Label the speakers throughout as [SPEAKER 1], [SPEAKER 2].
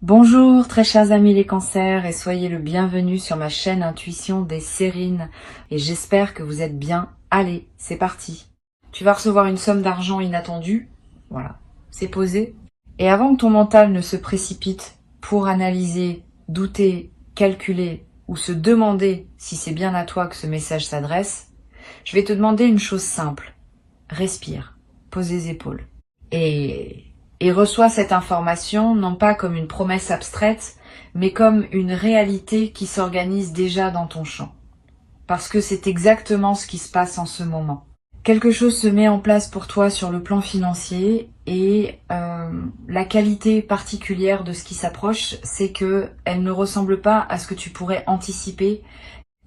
[SPEAKER 1] Bonjour très chers amis les cancers et soyez le bienvenu sur ma chaîne Intuition des Sérines et j'espère que vous êtes bien. Allez, c'est parti. Tu vas recevoir une somme d'argent inattendue, voilà, c'est posé. Et avant que ton mental ne se précipite pour analyser, douter, calculer ou se demander si c'est bien à toi que ce message s'adresse, je vais te demander une chose simple. Respire, pose les épaules et reçois cette information non pas comme une promesse abstraite, mais comme une réalité qui s'organise déjà dans ton champ. Parce que c'est exactement ce qui se passe en ce moment. Quelque chose se met en place pour toi sur le plan financier et la qualité particulière de ce qui s'approche, c'est que elle ne ressemble pas à ce que tu pourrais anticiper.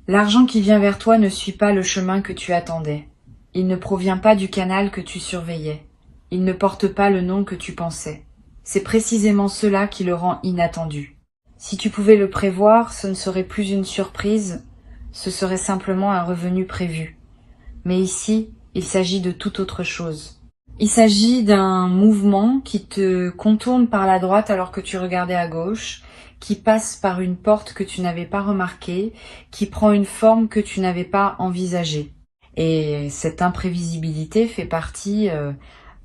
[SPEAKER 1] L'argent qui vient vers toi ne suit pas le chemin que tu attendais. Il ne provient pas du canal que tu surveillais. Il ne porte pas le nom que tu pensais. C'est précisément cela qui le rend inattendu. Si tu pouvais le prévoir, ce ne serait plus une surprise, ce serait simplement un revenu prévu. Mais ici, il s'agit de toute autre chose. Il s'agit d'un mouvement qui te contourne par la droite alors que tu regardais à gauche, qui passe par une porte que tu n'avais pas remarquée, qui prend une forme que tu n'avais pas envisagée. Et cette imprévisibilité fait partie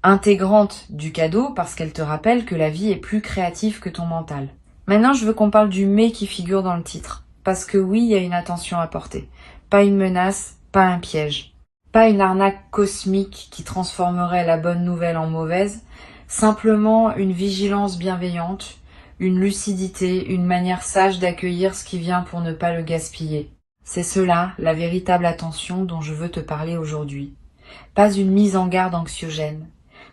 [SPEAKER 1] intégrante du cadeau parce qu'elle te rappelle que la vie est plus créative que ton mental. Maintenant, je veux qu'on parle du mais qui figure dans le titre. Parce que oui, il y a une attention à porter. Pas une menace, pas un piège. Pas une arnaque cosmique qui transformerait la bonne nouvelle en mauvaise. Simplement une vigilance bienveillante, une lucidité, une manière sage d'accueillir ce qui vient pour ne pas le gaspiller. C'est cela, la véritable attention dont je veux te parler aujourd'hui. Pas une mise en garde anxiogène,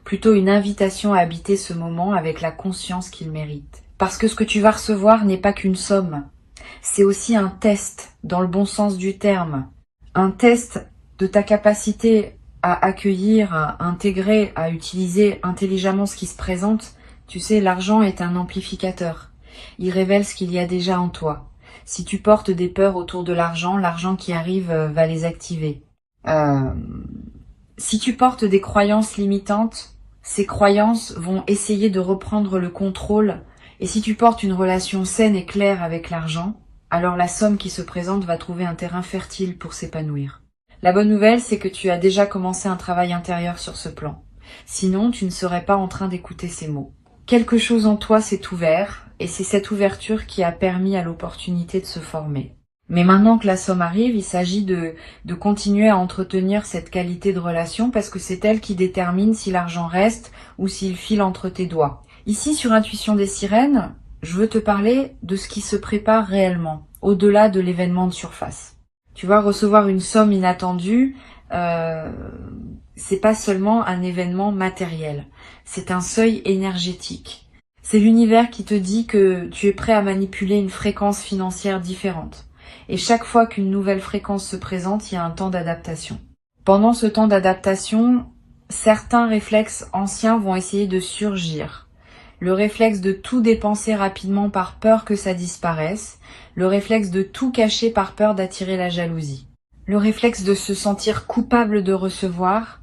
[SPEAKER 1] plutôt une invitation à habiter ce moment avec la conscience qu'il mérite. Parce que ce que tu vas recevoir n'est pas qu'une somme, c'est aussi un test, dans le bon sens du terme. Un test de ta capacité à accueillir, à intégrer, à utiliser intelligemment ce qui se présente. Tu sais, l'argent est un amplificateur. Il révèle ce qu'il y a déjà en toi. Si tu portes des peurs autour de l'argent qui arrive va les activer. Si tu portes des croyances limitantes, ces croyances vont essayer de reprendre le contrôle. Et si tu portes une relation saine et claire avec l'argent, alors la somme qui se présente va trouver un terrain fertile pour s'épanouir. La bonne nouvelle, c'est que tu as déjà commencé un travail intérieur sur ce plan. Sinon, tu ne serais pas en train d'écouter ces mots. Quelque chose en toi s'est ouvert, et c'est cette ouverture qui a permis à l'opportunité de se former. Mais maintenant que la somme arrive, il s'agit de continuer à entretenir cette qualité de relation parce que c'est elle qui détermine si l'argent reste ou s'il file entre tes doigts. Ici, sur Intuition des Sirènes, je veux te parler de ce qui se prépare réellement, au-delà de l'événement de surface. Tu vas recevoir une somme inattendue, c'est pas seulement un événement matériel, c'est un seuil énergétique. C'est l'univers qui te dit que tu es prêt à manipuler une fréquence financière différente. Et chaque fois qu'une nouvelle fréquence se présente, il y a un temps d'adaptation. Pendant ce temps d'adaptation, certains réflexes anciens vont essayer de surgir. Le réflexe de tout dépenser rapidement par peur que ça disparaisse, le réflexe de tout cacher par peur d'attirer la jalousie, le réflexe de se sentir coupable de recevoir,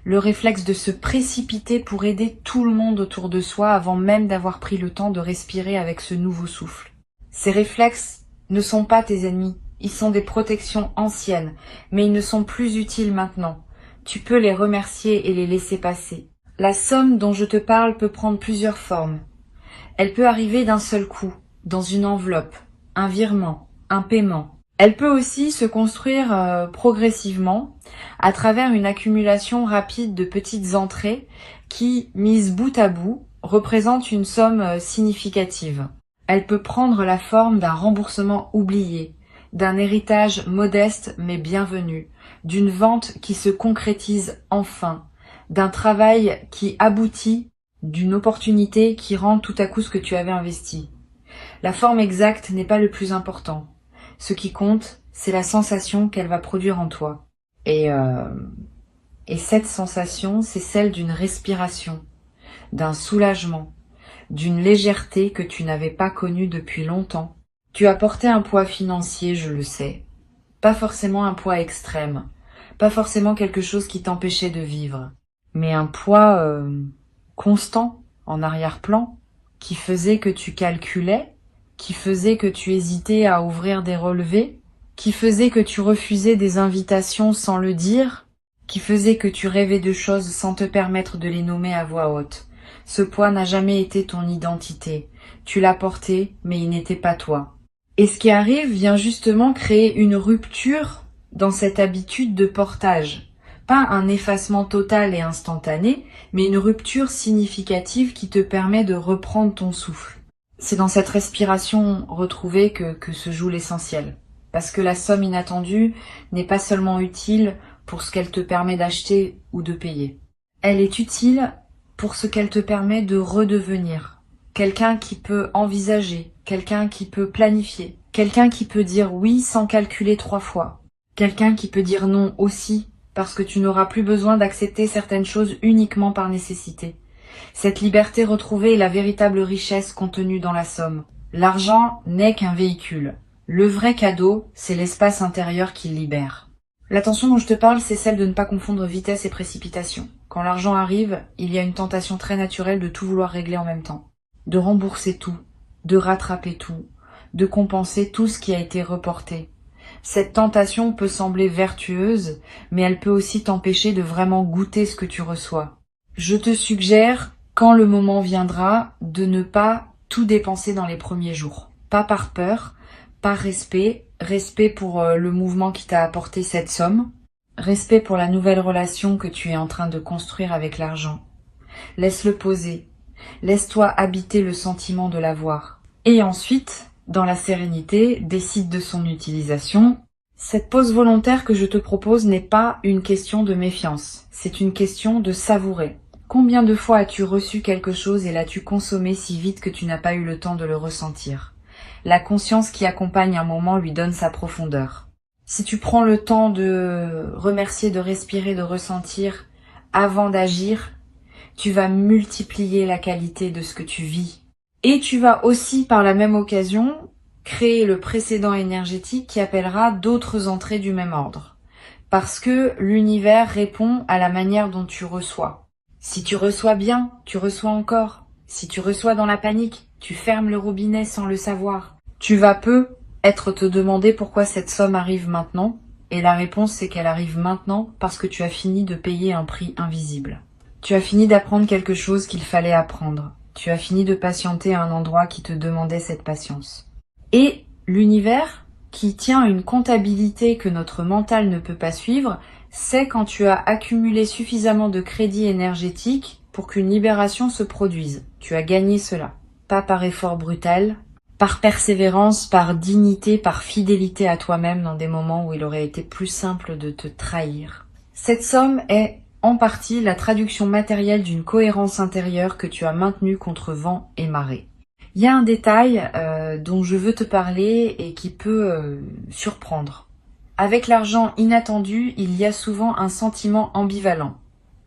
[SPEAKER 1] le réflexe de se précipiter pour aider tout le monde autour de soi avant même d'avoir pris le temps de respirer avec ce nouveau souffle. Ces réflexes ne sont pas tes ennemis, ils sont des protections anciennes, mais ils ne sont plus utiles maintenant. Tu peux les remercier et les laisser passer. La somme dont je te parle peut prendre plusieurs formes. Elle peut arriver d'un seul coup, dans une enveloppe, un virement, un paiement. Elle peut aussi se construire progressivement à travers une accumulation rapide de petites entrées qui, mises bout à bout, représentent une somme significative. Elle peut prendre la forme d'un remboursement oublié, d'un héritage modeste mais bienvenu, d'une vente qui se concrétise enfin, d'un travail qui aboutit, d'une opportunité qui rend tout à coup ce que tu avais investi. La forme exacte n'est pas le plus important. Ce qui compte, c'est la sensation qu'elle va produire en toi. Et cette sensation, c'est celle d'une respiration, d'un soulagement, d'une légèreté que tu n'avais pas connue depuis longtemps. Tu as porté un poids financier, je le sais. Pas forcément un poids extrême, pas forcément quelque chose qui t'empêchait de vivre, mais un poids constant, en arrière-plan, qui faisait que tu calculais, qui faisait que tu hésitais à ouvrir des relevés, qui faisait que tu refusais des invitations sans le dire, qui faisait que tu rêvais de choses sans te permettre de les nommer à voix haute. Ce poids n'a jamais été ton identité. Tu l'as porté, mais il n'était pas toi. Et ce qui arrive vient justement créer une rupture dans cette habitude de portage. Pas un effacement total et instantané, mais une rupture significative qui te permet de reprendre ton souffle. C'est dans cette respiration retrouvée que se joue l'essentiel. Parce que la somme inattendue n'est pas seulement utile pour ce qu'elle te permet d'acheter ou de payer. Elle est utile pour ce qu'elle te permet de redevenir. Quelqu'un qui peut envisager, quelqu'un qui peut planifier, quelqu'un qui peut dire oui sans calculer 3 fois, quelqu'un qui peut dire non aussi parce que tu n'auras plus besoin d'accepter certaines choses uniquement par nécessité. Cette liberté retrouvée est la véritable richesse contenue dans la somme. L'argent n'est qu'un véhicule. Le vrai cadeau, c'est l'espace intérieur qu'il libère. L'attention dont je te parle, c'est celle de ne pas confondre vitesse et précipitation. Quand l'argent arrive, il y a une tentation très naturelle de tout vouloir régler en même temps. De rembourser tout, de rattraper tout, de compenser tout ce qui a été reporté. Cette tentation peut sembler vertueuse, mais elle peut aussi t'empêcher de vraiment goûter ce que tu reçois. Je te suggère, quand le moment viendra, de ne pas tout dépenser dans les premiers jours. Pas par peur, par respect, respect pour le mouvement qui t'a apporté cette somme, respect pour la nouvelle relation que tu es en train de construire avec l'argent. Laisse-le poser, laisse-toi habiter le sentiment de l'avoir. Et ensuite, dans la sérénité, décide de son utilisation. Cette pause volontaire que je te propose n'est pas une question de méfiance, c'est une question de savourer. Combien de fois as-tu reçu quelque chose et l'as-tu consommé si vite que tu n'as pas eu le temps de le ressentir? La conscience qui accompagne un moment lui donne sa profondeur. Si tu prends le temps de remercier, de respirer, de ressentir avant d'agir, tu vas multiplier la qualité de ce que tu vis. Et tu vas aussi, par la même occasion, créer le précédent énergétique qui appellera d'autres entrées du même ordre. Parce que l'univers répond à la manière dont tu reçois. Si tu reçois bien, tu reçois encore. Si tu reçois dans la panique, tu fermes le robinet sans le savoir. Tu vas être te demander pourquoi cette somme arrive maintenant, et la réponse c'est qu'elle arrive maintenant parce que tu as fini de payer un prix invisible. Tu as fini d'apprendre quelque chose qu'il fallait apprendre. Tu as fini de patienter à un endroit qui te demandait cette patience. Et l'univers, qui tient une comptabilité que notre mental ne peut pas suivre, c'est quand tu as accumulé suffisamment de crédit énergétique pour qu'une libération se produise. Tu as gagné cela. Pas par effort brutal, par persévérance, par dignité, par fidélité à toi-même dans des moments où il aurait été plus simple de te trahir. Cette somme est en partie la traduction matérielle d'une cohérence intérieure que tu as maintenue contre vent et marée. Il y a un détail dont je veux te parler et qui peut surprendre. Avec l'argent inattendu, il y a souvent un sentiment ambivalent.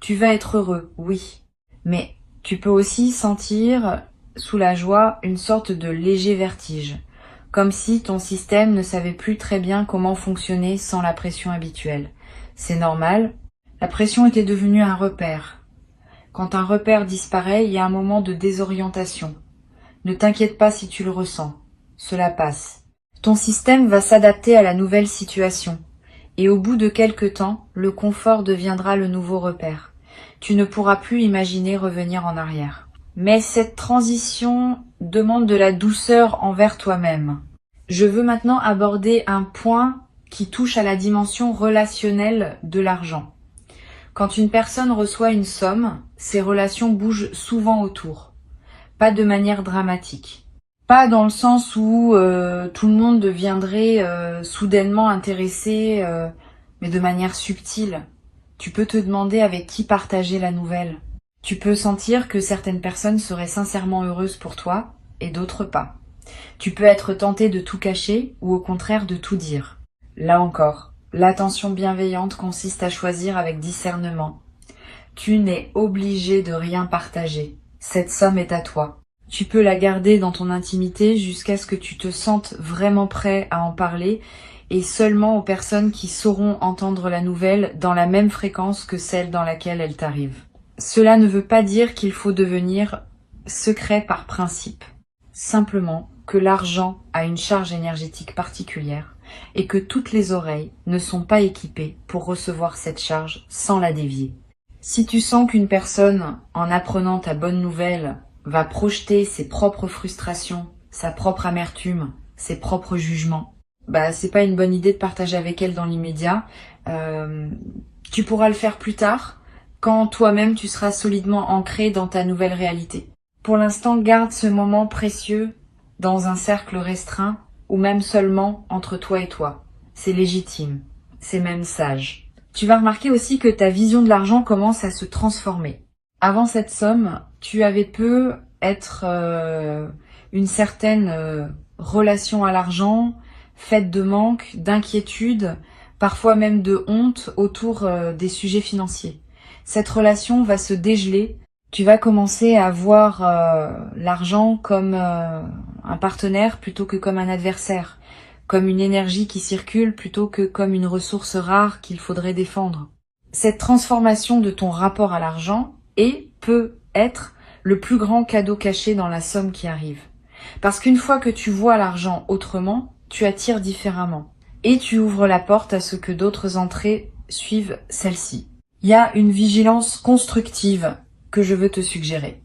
[SPEAKER 1] Tu vas être heureux, oui, mais tu peux aussi sentir sous la joie une sorte de léger vertige, comme si ton système ne savait plus très bien comment fonctionner sans la pression habituelle. C'est normal, la pression était devenue un repère. Quand un repère disparaît, il y a un moment de désorientation. Ne t'inquiète pas si tu le ressens, cela passe. Ton système va s'adapter à la nouvelle situation, et au bout de quelque temps, le confort deviendra le nouveau repère. Tu ne pourras plus imaginer revenir en arrière. Mais cette transition demande de la douceur envers toi-même. Je veux maintenant aborder un point qui touche à la dimension relationnelle de l'argent. Quand une personne reçoit une somme, ses relations bougent souvent autour. Pas de manière dramatique. Pas dans le sens où tout le monde deviendrait soudainement intéressé, mais de manière subtile. Tu peux te demander avec qui partager la nouvelle. Tu peux sentir que certaines personnes seraient sincèrement heureuses pour toi et d'autres pas. Tu peux être tenté de tout cacher ou au contraire de tout dire. Là encore, l'attention bienveillante consiste à choisir avec discernement. Tu n'es obligé de rien partager. Cette somme est à toi. Tu peux la garder dans ton intimité jusqu'à ce que tu te sentes vraiment prêt à en parler et seulement aux personnes qui sauront entendre la nouvelle dans la même fréquence que celle dans laquelle elle t'arrive. Cela ne veut pas dire qu'il faut devenir secret par principe. Simplement que l'argent a une charge énergétique particulière et que toutes les oreilles ne sont pas équipées pour recevoir cette charge sans la dévier. Si tu sens qu'une personne, en apprenant ta bonne nouvelle, va projeter ses propres frustrations, sa propre amertume, ses propres jugements, c'est pas une bonne idée de partager avec elle dans l'immédiat. Tu pourras le faire plus tard, quand toi-même tu seras solidement ancré dans ta nouvelle réalité. Pour l'instant, garde ce moment précieux dans un cercle restreint ou même seulement entre toi et toi. C'est légitime, c'est même sage. Tu vas remarquer aussi que ta vision de l'argent commence à se transformer. Avant cette somme, tu avais peu être une certaine relation à l'argent, faite de manque, d'inquiétude, parfois même de honte autour des sujets financiers. Cette relation va se dégeler. Tu vas commencer à voir l'argent comme un partenaire plutôt que comme un adversaire, comme une énergie qui circule plutôt que comme une ressource rare qu'il faudrait défendre. Cette transformation de ton rapport à l'argent peut être le plus grand cadeau caché dans la somme qui arrive. Parce qu'une fois que tu vois l'argent autrement, tu attires différemment. Et tu ouvres la porte à ce que d'autres entrées suivent celle-ci. Il y a une vigilance constructive que je veux te suggérer.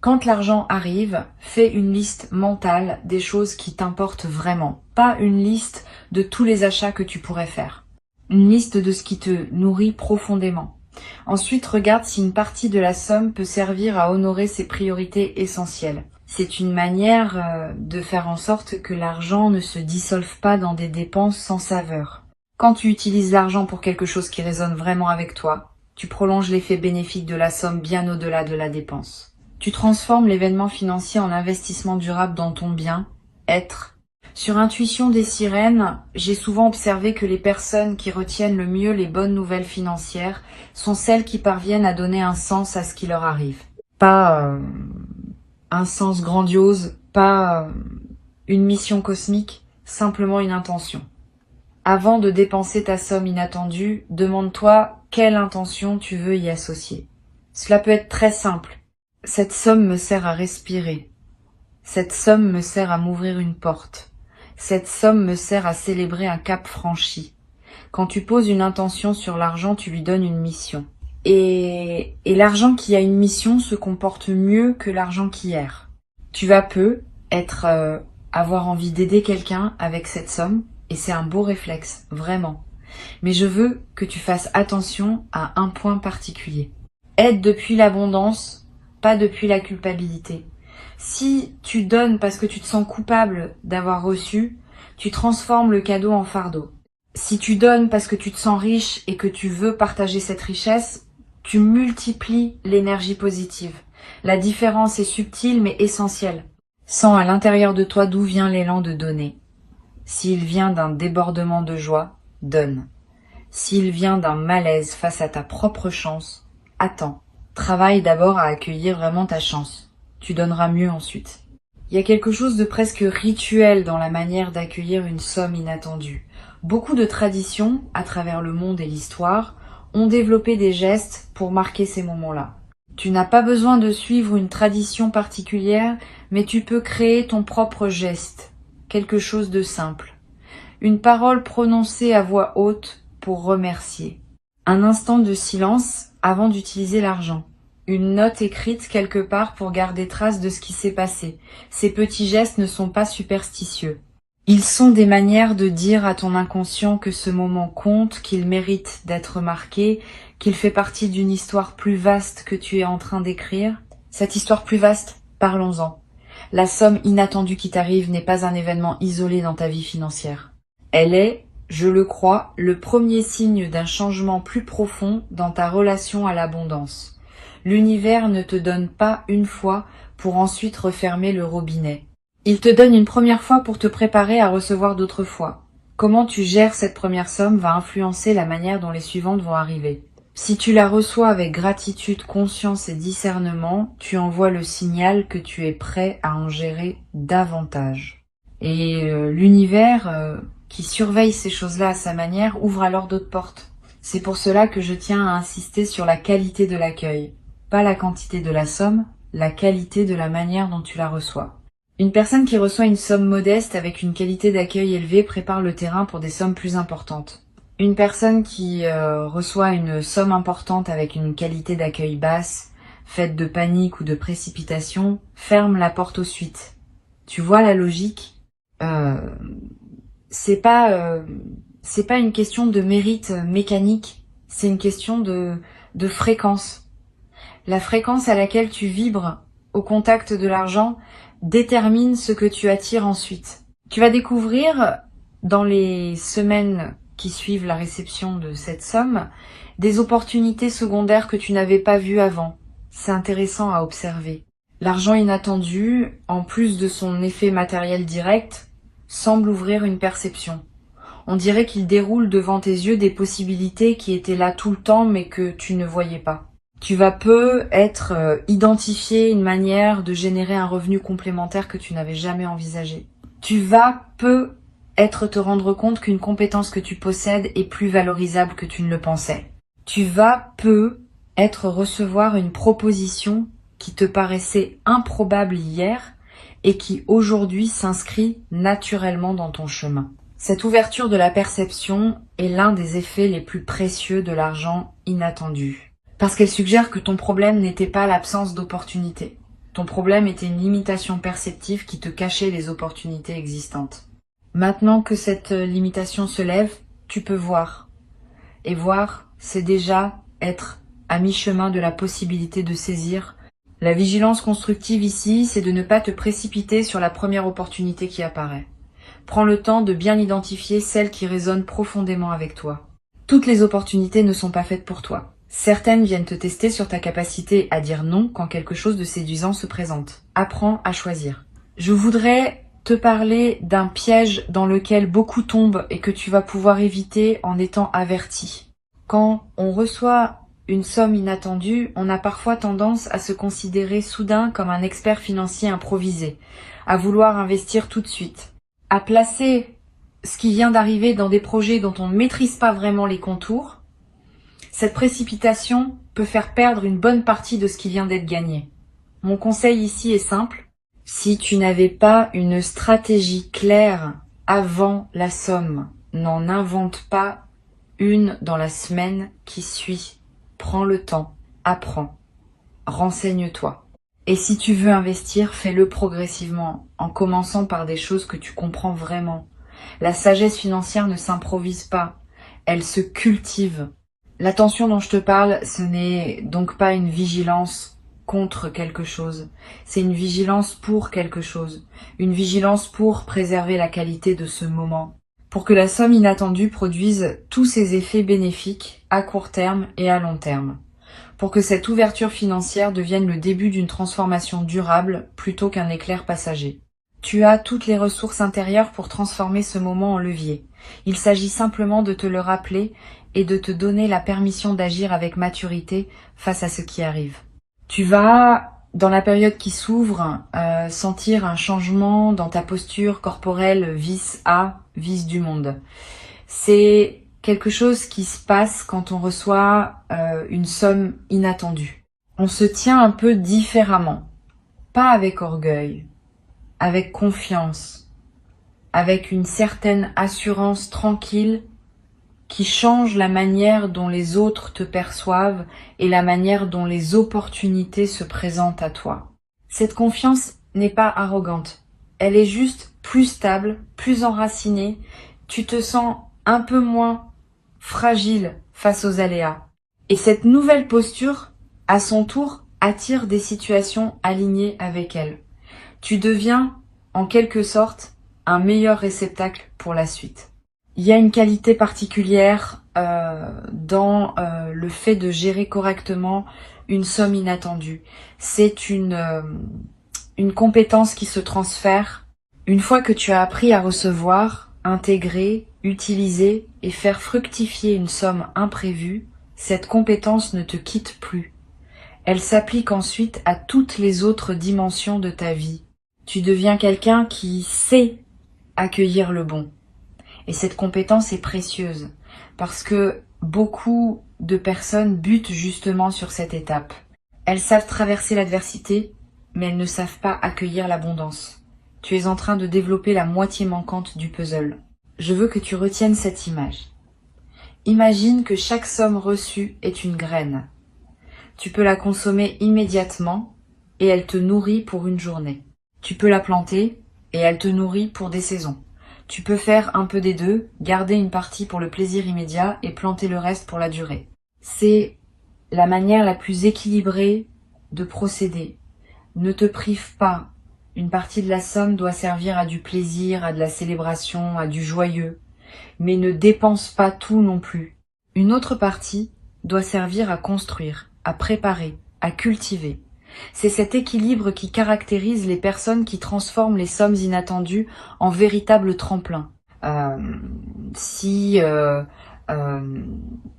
[SPEAKER 1] Quand l'argent arrive, fais une liste mentale des choses qui t'importent vraiment. Pas une liste de tous les achats que tu pourrais faire. Une liste de ce qui te nourrit profondément. Ensuite, regarde si une partie de la somme peut servir à honorer ses priorités essentielles. C'est une manière de faire en sorte que l'argent ne se dissolve pas dans des dépenses sans saveur. Quand tu utilises l'argent pour quelque chose qui résonne vraiment avec toi, tu prolonges l'effet bénéfique de la somme bien au-delà de la dépense. Tu transformes l'événement financier en investissement durable dans ton bien, être. Sur Intuition des sirènes, j'ai souvent observé que les personnes qui retiennent le mieux les bonnes nouvelles financières sont celles qui parviennent à donner un sens à ce qui leur arrive. Pas un sens grandiose, pas une mission cosmique, simplement une intention. Avant de dépenser ta somme inattendue, demande-toi quelle intention tu veux y associer. Cela peut être très simple. Cette somme me sert à respirer. Cette somme me sert à m'ouvrir une porte. Cette somme me sert à célébrer un cap franchi. Quand tu poses une intention sur l'argent, tu lui donnes une mission. Et l'argent qui a une mission se comporte mieux que l'argent qui erre. Tu vas avoir envie d'aider quelqu'un avec cette somme, et c'est un beau réflexe, vraiment. Mais je veux que tu fasses attention à un point particulier. Aide depuis l'abondance, pas depuis la culpabilité. Si tu donnes parce que tu te sens coupable d'avoir reçu, tu transformes le cadeau en fardeau. Si tu donnes parce que tu te sens riche et que tu veux partager cette richesse, tu multiplies l'énergie positive. La différence est subtile mais essentielle. Sens à l'intérieur de toi d'où vient l'élan de donner. S'il vient d'un débordement de joie, donne. S'il vient d'un malaise face à ta propre chance, attends. Travaille d'abord à accueillir vraiment ta chance. Tu donneras mieux ensuite. Il y a quelque chose de presque rituel dans la manière d'accueillir une somme inattendue. Beaucoup de traditions, à travers le monde et l'histoire, ont développé des gestes pour marquer ces moments-là. Tu n'as pas besoin de suivre une tradition particulière, mais tu peux créer ton propre geste, quelque chose de simple. Une parole prononcée à voix haute pour remercier. Un instant de silence avant d'utiliser l'argent. Une note écrite quelque part pour garder trace de ce qui s'est passé. Ces petits gestes ne sont pas superstitieux. Ils sont des manières de dire à ton inconscient que ce moment compte, qu'il mérite d'être marqué, qu'il fait partie d'une histoire plus vaste que tu es en train d'écrire. Cette histoire plus vaste, parlons-en. La somme inattendue qui t'arrive n'est pas un événement isolé dans ta vie financière. Elle est, je le crois, le premier signe d'un changement plus profond dans ta relation à l'abondance. L'univers ne te donne pas une fois pour ensuite refermer le robinet. Il te donne une première fois pour te préparer à recevoir d'autres fois. Comment tu gères cette première somme va influencer la manière dont les suivantes vont arriver. Si tu la reçois avec gratitude, conscience et discernement, tu envoies le signal que tu es prêt à en gérer davantage. Et l'univers qui surveille ces choses-là à sa manière ouvre alors d'autres portes. C'est pour cela que je tiens à insister sur la qualité de l'accueil. Pas la quantité de la somme, la qualité de la manière dont tu la reçois. Une personne qui reçoit une somme modeste avec une qualité d'accueil élevée prépare le terrain pour des sommes plus importantes. Une personne qui reçoit une somme importante avec une qualité d'accueil basse, faite de panique ou de précipitation, ferme la porte aux suites. Tu vois la logique? C'est pas une question de mérite mécanique, c'est une question de fréquence. La fréquence à laquelle tu vibres au contact de l'argent détermine ce que tu attires ensuite. Tu vas découvrir dans les semaines qui suivent la réception de cette somme des opportunités secondaires que tu n'avais pas vues avant. C'est intéressant à observer. L'argent inattendu, en plus de son effet matériel direct, semble ouvrir une perception. On dirait qu'il déroule devant tes yeux des possibilités qui étaient là tout le temps mais que tu ne voyais pas. Tu vas identifier une manière de générer un revenu complémentaire que tu n'avais jamais envisagé. Tu vas te rendre compte qu'une compétence que tu possèdes est plus valorisable que tu ne le pensais. Tu vas recevoir une proposition qui te paraissait improbable hier et qui aujourd'hui s'inscrit naturellement dans ton chemin. Cette ouverture de la perception est l'un des effets les plus précieux de l'argent inattendu. Parce qu'elle suggère que ton problème n'était pas l'absence d'opportunités. Ton problème était une limitation perceptive qui te cachait les opportunités existantes. Maintenant que cette limitation se lève, tu peux voir. Et voir, c'est déjà être à mi-chemin de la possibilité de saisir. La vigilance constructive ici, c'est de ne pas te précipiter sur la première opportunité qui apparaît. Prends le temps de bien identifier celles qui résonnent profondément avec toi. Toutes les opportunités ne sont pas faites pour toi. Certaines viennent te tester sur ta capacité à dire non quand quelque chose de séduisant se présente. Apprends à choisir. Je voudrais te parler d'un piège dans lequel beaucoup tombent et que tu vas pouvoir éviter en étant averti. Quand on reçoit une somme inattendue, on a parfois tendance à se considérer soudain comme un expert financier improvisé, à vouloir investir tout de suite, à placer ce qui vient d'arriver dans des projets dont on ne maîtrise pas vraiment les contours. Cette précipitation peut faire perdre une bonne partie de ce qui vient d'être gagné. Mon conseil ici est simple. Si tu n'avais pas une stratégie claire avant la somme, n'en invente pas une dans la semaine qui suit. Prends le temps, apprends, renseigne-toi. Et si tu veux investir, fais-le progressivement, en commençant par des choses que tu comprends vraiment. La sagesse financière ne s'improvise pas, elle se cultive. L'attention dont je te parle, ce n'est donc pas une vigilance contre quelque chose, c'est une vigilance pour quelque chose, une vigilance pour préserver la qualité de ce moment, pour que la somme inattendue produise tous ses effets bénéfiques à court terme et à long terme, pour que cette ouverture financière devienne le début d'une transformation durable plutôt qu'un éclair passager. Tu as toutes les ressources intérieures pour transformer ce moment en levier. Il s'agit simplement de te le rappeler et de te donner la permission d'agir avec maturité face à ce qui arrive. Tu vas, dans la période qui s'ouvre, sentir un changement dans ta posture corporelle vis du monde. C'est quelque chose qui se passe quand on reçoit une somme inattendue. On se tient un peu différemment, pas avec orgueil, avec confiance, avec une certaine assurance tranquille qui change la manière dont les autres te perçoivent et la manière dont les opportunités se présentent à toi. Cette confiance n'est pas arrogante, elle est juste plus stable, plus enracinée, tu te sens un peu moins fragile face aux aléas. Et cette nouvelle posture, à son tour, attire des situations alignées avec elle. Tu deviens, en quelque sorte, un meilleur réceptacle pour la suite. Il y a une qualité particulière dans le fait de gérer correctement une somme inattendue. C'est une compétence qui se transfère. Une fois que tu as appris à recevoir, intégrer, utiliser et faire fructifier une somme imprévue, cette compétence ne te quitte plus. Elle s'applique ensuite à toutes les autres dimensions de ta vie. Tu deviens quelqu'un qui sait accueillir le bon. Et cette compétence est précieuse parce que beaucoup de personnes butent justement sur cette étape. Elles savent traverser l'adversité, mais elles ne savent pas accueillir l'abondance. Tu es en train de développer la moitié manquante du puzzle. Je veux que tu retiennes cette image. Imagine que chaque somme reçue est une graine. Tu peux la consommer immédiatement et elle te nourrit pour une journée. Tu peux la planter et elle te nourrit pour des saisons. Tu peux faire un peu des deux, garder une partie pour le plaisir immédiat et planter le reste pour la durée. C'est la manière la plus équilibrée de procéder. Ne te prive pas. Une partie de la somme doit servir à du plaisir, à de la célébration, à du joyeux. Mais ne dépense pas tout non plus. Une autre partie doit servir à construire, à préparer, à cultiver. C'est cet équilibre qui caractérise les personnes qui transforment les sommes inattendues en véritables tremplins. Si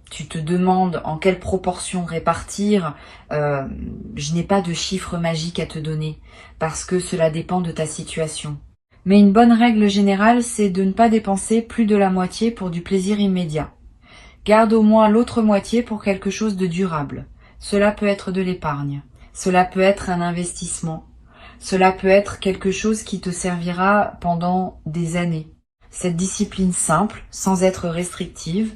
[SPEAKER 1] tu te demandes en quelle proportion répartir, je n'ai pas de chiffre magique à te donner, parce que cela dépend de ta situation. Mais une bonne règle générale, c'est de ne pas dépenser plus de la moitié pour du plaisir immédiat. Garde au moins l'autre moitié pour quelque chose de durable. Cela peut être de l'épargne, cela peut être un investissement, cela peut être quelque chose qui te servira pendant des années. Cette discipline simple, sans être restrictive,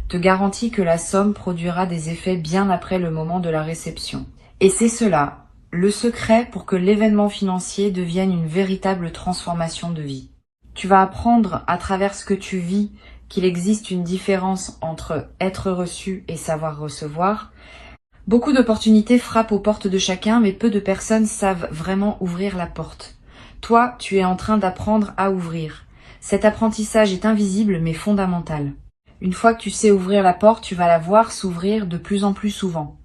[SPEAKER 1] te garantit que la somme produira des effets bien après le moment de la réception. Et c'est cela, le secret pour que l'événement financier devienne une véritable transformation de vie. Tu vas apprendre à travers ce que tu vis qu'il existe une différence entre être reçu et savoir recevoir. Beaucoup d'opportunités frappent aux portes de chacun, mais peu de personnes savent vraiment ouvrir la porte. Toi, tu es en train d'apprendre à ouvrir. Cet apprentissage est invisible mais fondamental. Une fois que tu sais ouvrir la porte, tu vas la voir s'ouvrir de plus en plus souvent,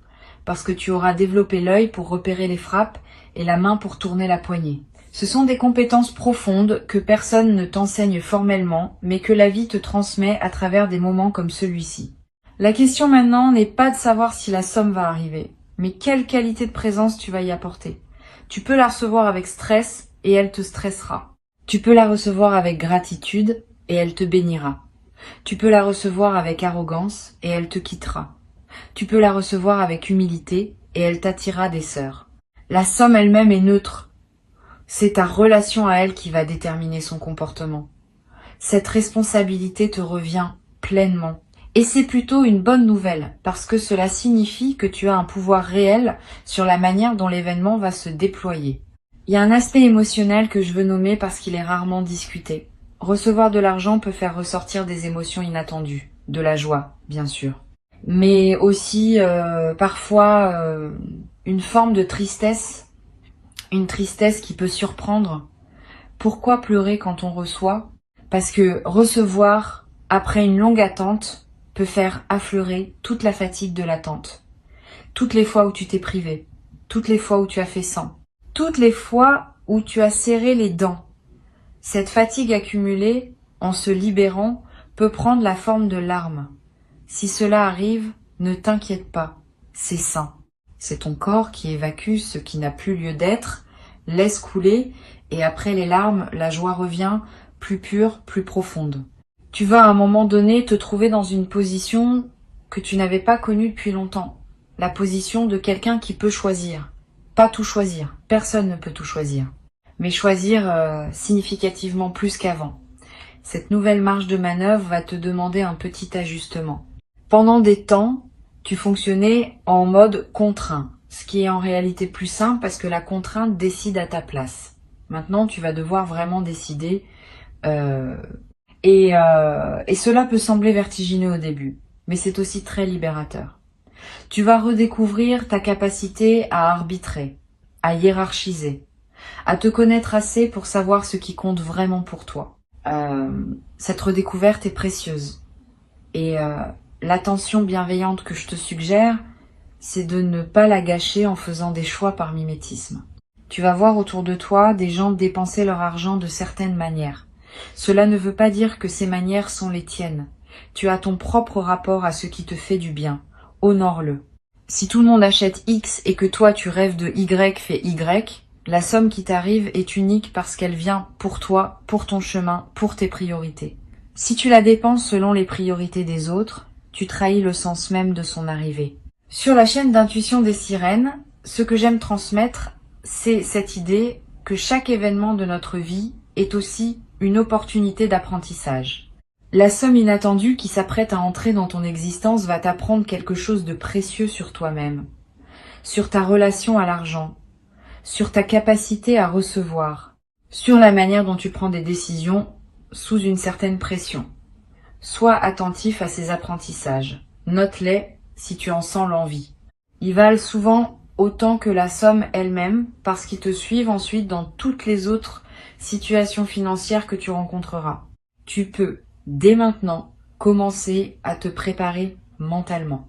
[SPEAKER 1] parce que tu auras développé l'œil pour repérer les frappes et la main pour tourner la poignée. Ce sont des compétences profondes que personne ne t'enseigne formellement, mais que la vie te transmet à travers des moments comme celui-ci. La question maintenant n'est pas de savoir si la somme va arriver, mais quelle qualité de présence tu vas y apporter. Tu peux la recevoir avec stress et elle te stressera. Tu peux la recevoir avec gratitude et elle te bénira. Tu peux la recevoir avec arrogance et elle te quittera. Tu peux la recevoir avec humilité et elle t'attirera des sœurs. La somme elle-même est neutre. C'est ta relation à elle qui va déterminer son comportement. Cette responsabilité te revient pleinement. Et c'est plutôt une bonne nouvelle, parce que cela signifie que tu as un pouvoir réel sur la manière dont l'événement va se déployer. Il y a un aspect émotionnel que je veux nommer parce qu'il est rarement discuté. Recevoir de l'argent peut faire ressortir des émotions inattendues, de la joie, bien sûr. Mais aussi parfois une forme de tristesse, une tristesse qui peut surprendre. Pourquoi pleurer quand on reçoit? Parce que recevoir, après une longue attente, peut faire affleurer toute la fatigue de l'attente. Toutes les fois où tu t'es privé, toutes les fois où tu as fait sans, toutes les fois où tu as serré les dents. Cette fatigue accumulée, en se libérant, peut prendre la forme de larmes. Si cela arrive, ne t'inquiète pas, c'est sain. C'est ton corps qui évacue ce qui n'a plus lieu d'être, laisse couler, et après les larmes, la joie revient, plus pure, plus profonde. Tu vas à un moment donné te trouver dans une position que tu n'avais pas connue depuis longtemps. La position de quelqu'un qui peut choisir. Pas tout choisir. Personne ne peut tout choisir. Mais choisir significativement plus qu'avant. Cette nouvelle marge de manœuvre va te demander un petit ajustement. Pendant des temps, tu fonctionnais en mode contraint, ce qui est en réalité plus simple parce que la contrainte décide à ta place. Maintenant, tu vas devoir vraiment décider et cela peut sembler vertigineux au début, mais c'est aussi très libérateur. Tu vas redécouvrir ta capacité à arbitrer, à hiérarchiser, à te connaître assez pour savoir ce qui compte vraiment pour toi. Cette redécouverte est précieuse. Et l'attention bienveillante que je te suggère, c'est de ne pas la gâcher en faisant des choix par mimétisme. Tu vas voir autour de toi des gens dépenser leur argent de certaines manières. Cela ne veut pas dire que ces manières sont les tiennes. Tu as ton propre rapport à ce qui te fait du bien. Honore-le. Si tout le monde achète X et que toi tu rêves de Y fait Y, la somme qui t'arrive est unique parce qu'elle vient pour toi, pour ton chemin, pour tes priorités. Si tu la dépenses selon les priorités des autres, tu trahis le sens même de son arrivée. Sur la chaîne d'intuition des sirènes, ce que j'aime transmettre c'est cette idée que chaque événement de notre vie est aussi une opportunité d'apprentissage. La somme inattendue qui s'apprête à entrer dans ton existence va t'apprendre quelque chose de précieux sur toi-même, sur ta relation à l'argent, sur ta capacité à recevoir, sur la manière dont tu prends des décisions sous une certaine pression. Sois attentif à ces apprentissages. Note-les si tu en sens l'envie. Ils valent souvent autant que la somme elle-même parce qu'ils te suivent ensuite dans toutes les autres situations financières que tu rencontreras. Tu peux, dès maintenant, commencer à te préparer mentalement.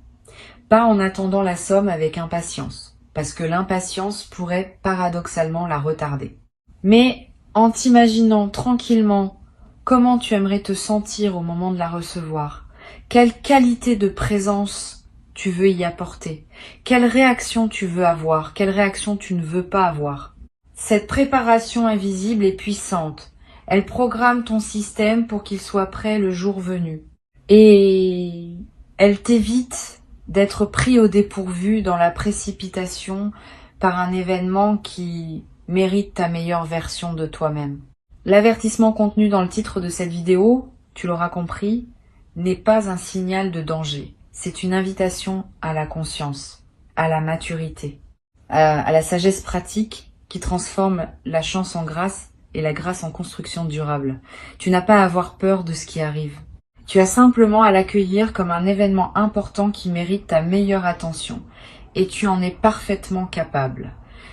[SPEAKER 1] Pas en attendant la somme avec impatience, parce que l'impatience pourrait paradoxalement la retarder. Mais en t'imaginant tranquillement comment tu aimerais te sentir au moment de la recevoir, quelle qualité de présence tu veux y apporter, quelle réaction tu veux avoir, quelle réaction tu ne veux pas avoir. Cette préparation invisible est puissante. Elle programme ton système pour qu'il soit prêt le jour venu. Et elle t'évite d'être pris au dépourvu dans la précipitation par un événement qui mérite ta meilleure version de toi-même. L'avertissement contenu dans le titre de cette vidéo, tu l'auras compris, n'est pas un signal de danger. C'est une invitation à la conscience, à la maturité, à la sagesse pratique qui transforme la chance en grâce et la grâce en construction durable. Tu n'as pas à avoir peur de ce qui arrive. Tu as simplement à l'accueillir comme un événement important qui mérite ta meilleure attention, et tu en es parfaitement capable.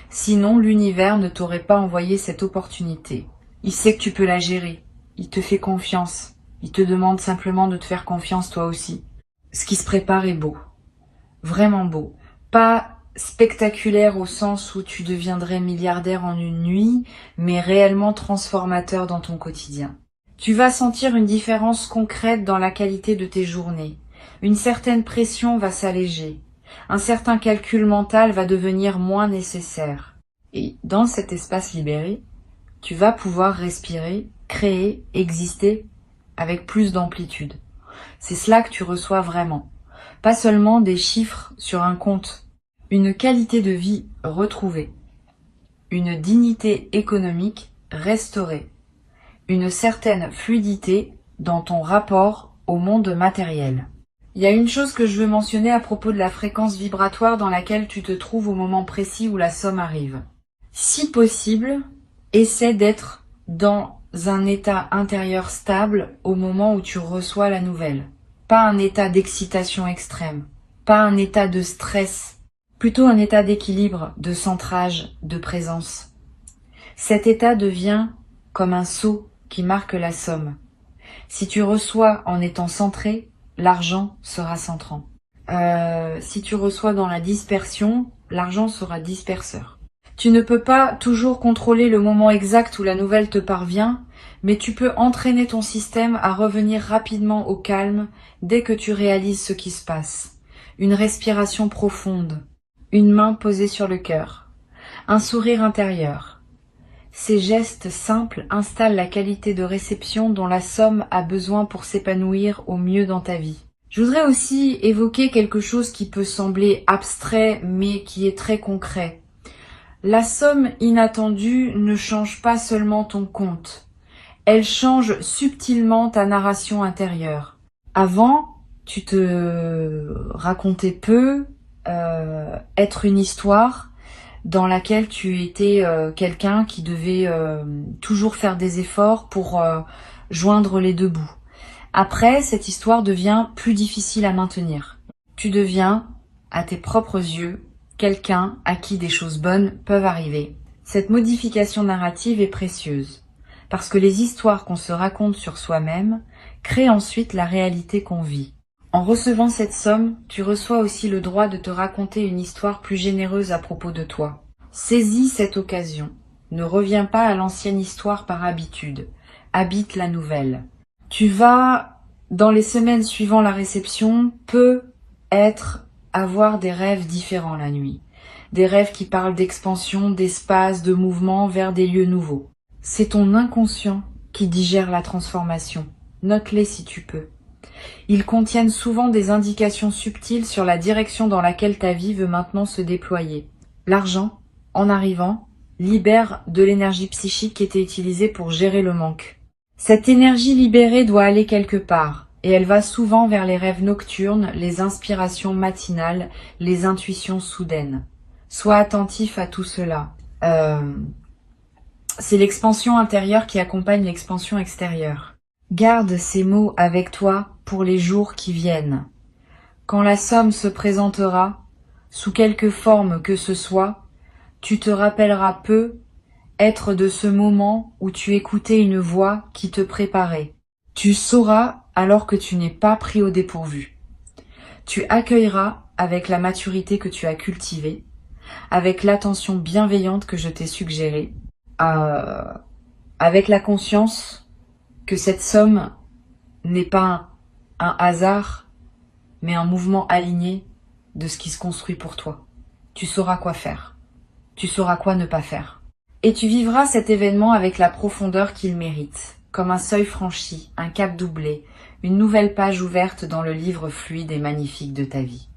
[SPEAKER 1] Sinon, l'univers ne t'aurait pas envoyé cette opportunité. Il sait que tu peux la gérer, il te fait confiance, il te demande simplement de te faire confiance toi aussi. Ce qui se prépare est beau, vraiment beau. Pas spectaculaire au sens où tu deviendrais milliardaire en une nuit, mais réellement transformateur dans ton quotidien. Tu vas sentir une différence concrète dans la qualité de tes journées. Une certaine pression va s'alléger. Un certain calcul mental va devenir moins nécessaire. Et dans cet espace libéré, tu vas pouvoir respirer, créer, exister avec plus d'amplitude. C'est cela que tu reçois vraiment. Pas seulement des chiffres sur un compte. Une qualité de vie retrouvée. Une dignité économique restaurée. Une certaine fluidité dans ton rapport au monde matériel. Il y a une chose que je veux mentionner à propos de la fréquence vibratoire dans laquelle tu te trouves au moment précis où la somme arrive. Si possible, essaie d'être dans un état intérieur stable au moment où tu reçois la nouvelle. Pas un état d'excitation extrême, pas un état de stress, plutôt un état d'équilibre, de centrage, de présence. Cet état devient comme un sceau qui marque la somme. Si tu reçois en étant centré, l'argent sera centrant. Si tu reçois dans la dispersion, l'argent sera disperseur. Tu ne peux pas toujours contrôler le moment exact où la nouvelle te parvient, mais tu peux entraîner ton système à revenir rapidement au calme dès que tu réalises ce qui se passe. Une respiration profonde, une main posée sur le cœur, un sourire intérieur. Ces gestes simples installent la qualité de réception dont la somme a besoin pour s'épanouir au mieux dans ta vie. Je voudrais aussi évoquer quelque chose qui peut sembler abstrait mais qui est très concret. La somme inattendue ne change pas seulement ton compte, elle change subtilement ta narration intérieure. Avant, tu te racontais peu être une histoire dans laquelle tu étais quelqu'un qui devait toujours faire des efforts pour joindre les deux bouts. Après, cette histoire devient plus difficile à maintenir. Tu deviens, à tes propres yeux, quelqu'un à qui des choses bonnes peuvent arriver. Cette modification narrative est précieuse, parce que les histoires qu'on se raconte sur soi-même créent ensuite la réalité qu'on vit. En recevant cette somme, tu reçois aussi le droit de te raconter une histoire plus généreuse à propos de toi. Saisis cette occasion. Ne reviens pas à l'ancienne histoire par habitude. Habite la nouvelle. Tu vas, dans les semaines suivant la réception, avoir des rêves différents la nuit. Des rêves qui parlent d'expansion, d'espace, de mouvement vers des lieux nouveaux. C'est ton inconscient qui digère la transformation. Note-les si tu peux. Ils contiennent souvent des indications subtiles sur la direction dans laquelle ta vie veut maintenant se déployer. L'argent, en arrivant, libère de l'énergie psychique qui était utilisée pour gérer le manque. Cette énergie libérée doit aller quelque part, et elle va souvent vers les rêves nocturnes, les inspirations matinales, les intuitions soudaines. Sois attentif à tout cela. C'est l'expansion intérieure qui accompagne l'expansion extérieure. Garde ces mots avec toi pour les jours qui viennent. Quand la somme se présentera, sous quelque forme que ce soit, tu te rappelleras peu être de ce moment où tu écoutais une voix qui te préparait. Tu sauras alors que tu n'es pas pris au dépourvu. Tu accueilleras avec la maturité que tu as cultivée, avec l'attention bienveillante que je t'ai suggérée, avec la conscience que cette somme n'est pas un hasard, mais un mouvement aligné de ce qui se construit pour toi. Tu sauras quoi faire. Tu sauras quoi ne pas faire. Et tu vivras cet événement avec la profondeur qu'il mérite, comme un seuil franchi, un cap doublé, une nouvelle page ouverte dans le livre fluide et magnifique de ta vie.